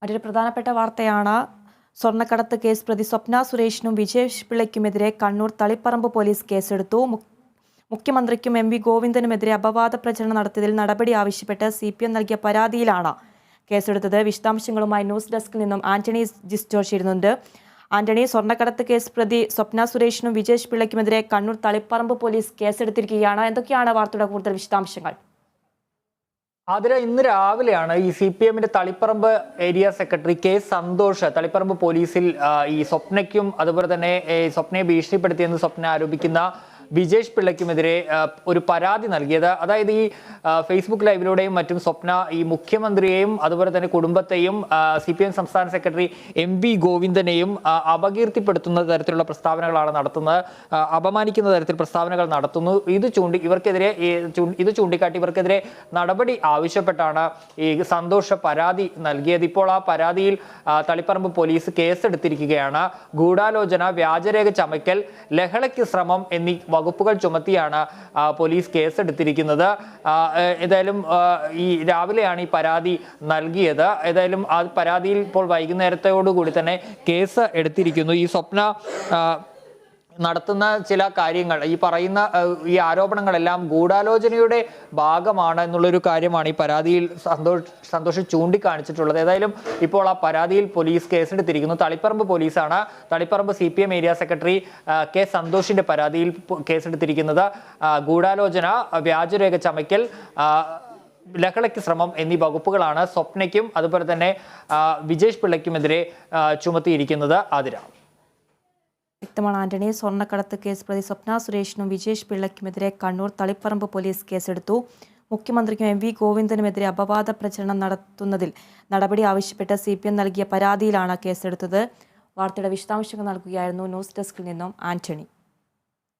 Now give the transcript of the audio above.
മറ്റൊരു പ്രധാനപ്പെട്ട വാർത്തയാണ് സ്വർണ്ണക്കടത്ത് കേസ് പ്രതി സ്വപ്ന സുരേഷിനും വിജേഷ് പിള്ളയ്ക്കുമെതിരെ കണ്ണൂർ തളിപ്പറമ്പ് പോലീസ് കേസെടുത്തു. മുഖ്യമന്ത്രിക്കും എം.വി. ഗോവിന്ദനുമെതിരെ അപവാദ പ്രചരണം നടത്തിയതിൽ നടപടി ആവശ്യപ്പെട്ട് CPM നൽകിയ പരാതിയിലാണ് കേസെടുത്തത്. വിശദാംശങ്ങളുമായി ന്യൂസ് ഡെസ്കിൽ നിന്നും ആന്റണി ജിസ്റ്റോർ ചേരുന്നുണ്ട്. ആന്റണി, സ്വർണ്ണക്കടത്ത് കേസ് പ്രതി സ്വപ്ന സുരേഷിനും വിജേഷ് പിള്ളയ്ക്കുമെതിരെ കണ്ണൂർ തളിപ്പറമ്പ് പോലീസ് കേസെടുത്തിരിക്കുകയാണ്. എന്തൊക്കെയാണ് വാർത്തയുടെ കൂടുതൽ വിശദാംശങ്ങൾ? ഇന്ന് രാവിലെയാണ് ഈ CPM Taliparamba area secretary K. Santhosh Taliparamba പോലീസിൽ ഈ സ്വപ്നയ്ക്കും അതുപോലെ തന്നെ സ്വപ്നയെ ഭീഷണിപ്പെടുത്തിയെന്ന് സ്വപ്ന ആരോപിക്കുന്ന വിജേഷ് പിള്ളയ്ക്കുമെതിരെ ഒരു പരാതി നൽകിയത്. അതായത് ഈ ഫേസ്ബുക്ക് ലൈവിലൂടെയും മറ്റും സ്വപ്ന ഈ മുഖ്യമന്ത്രിയെയും അതുപോലെ തന്നെ കുടുംബത്തെയും CPM സംസ്ഥാന സെക്രട്ടറി M.V. ഗോവിന്ദനെയും അപകീർത്തിപ്പെടുത്തുന്ന തരത്തിലുള്ള പ്രസ്താവനകളാണ് നടത്തുന്നത്, അപമാനിക്കുന്ന തരത്തിൽ പ്രസ്താവനകൾ നടത്തുന്നു. ഇത് ചൂണ്ടിക്കാട്ടി ഇവർക്കെതിരെ നടപടി ആവശ്യപ്പെട്ടാണ് ഈ സന്തോഷ് പരാതി നൽകിയത്. ഇപ്പോൾ ആ പരാതിയിൽ തളിപ്പറമ്പ് പോലീസ് കേസെടുത്തിരിക്കുകയാണ്. ഗൂഢാലോചന, വ്യാജരേഖ ചമയ്ക്കൽ, ലഹളയ്ക്ക് ശ്രമം എന്നീ വകുപ്പുകൾ ചുമത്തിയാണ് പോലീസ് കേസെടുത്തിരിക്കുന്നത്. ഏതായാലും ഈ രാവിലെയാണ് ഈ പരാതി നൽകിയത്. ഏതായാലും ആ പരാതിയിൽ ഇപ്പോൾ വൈകുന്നേരത്തോടുകൂടി തന്നെ കേസ് എടുത്തിരിക്കുന്നു. ഈ സ്വപ്ന നടത്തുന്ന ചില കാര്യങ്ങൾ, ഈ പറയുന്ന ഈ ആരോപണങ്ങളെല്ലാം ഗൂഢാലോചനയുടെ ഭാഗമാണ് എന്നുള്ളൊരു കാര്യമാണ് ഈ പരാതിയിൽ സന്തോഷ് ചൂണ്ടിക്കാണിച്ചിട്ടുള്ളത്. ഏതായാലും ഇപ്പോൾ ആ പരാതിയിൽ പോലീസ് കേസെടുത്തിരിക്കുന്നു. തളിപ്പറമ്പ് പോലീസാണ് Taliparamba CPM area secretary K. സന്തോഷിന്റെ പരാതിയിൽ കേസെടുത്തിരിക്കുന്നത്. ഗൂഢാലോചന, വ്യാജരേഖ ചമയ്ക്കൽ, ലഹളയ്ക്ക് ശ്രമം എന്നീ വകുപ്പുകളാണ് സ്വപ്നയ്ക്കും അതുപോലെ തന്നെ വിജേഷ് പിള്ളയ്ക്കുമെതിരെ ചുമത്തിയിരിക്കുന്നത്. വ്യക്തമാണ് ആന്റണി. സ്വർണ്ണക്കടത്ത് കേസ് പ്രതി സ്വപ്ന സുരേഷിനും വിജേഷ് പിള്ളയ്ക്കുമെതിരെ കണ്ണൂർ തളിപ്പറമ്പ് പോലീസ് കേസെടുത്തു. മുഖ്യമന്ത്രിക്കും M.V. ഗോവിന്ദനുമെതിരെ അപവാദ പ്രചരണം നടത്തുന്നതിൽ നടപടി ആവശ്യപ്പെട്ട് CPM നൽകിയ പരാതിയിലാണ് കേസെടുത്തത്. വാർത്തയുടെ വിശദാംശങ്ങൾ നൽകുകയായിരുന്നു ന്യൂസ് ഡെസ്കിൽ നിന്നും ആന്റണി.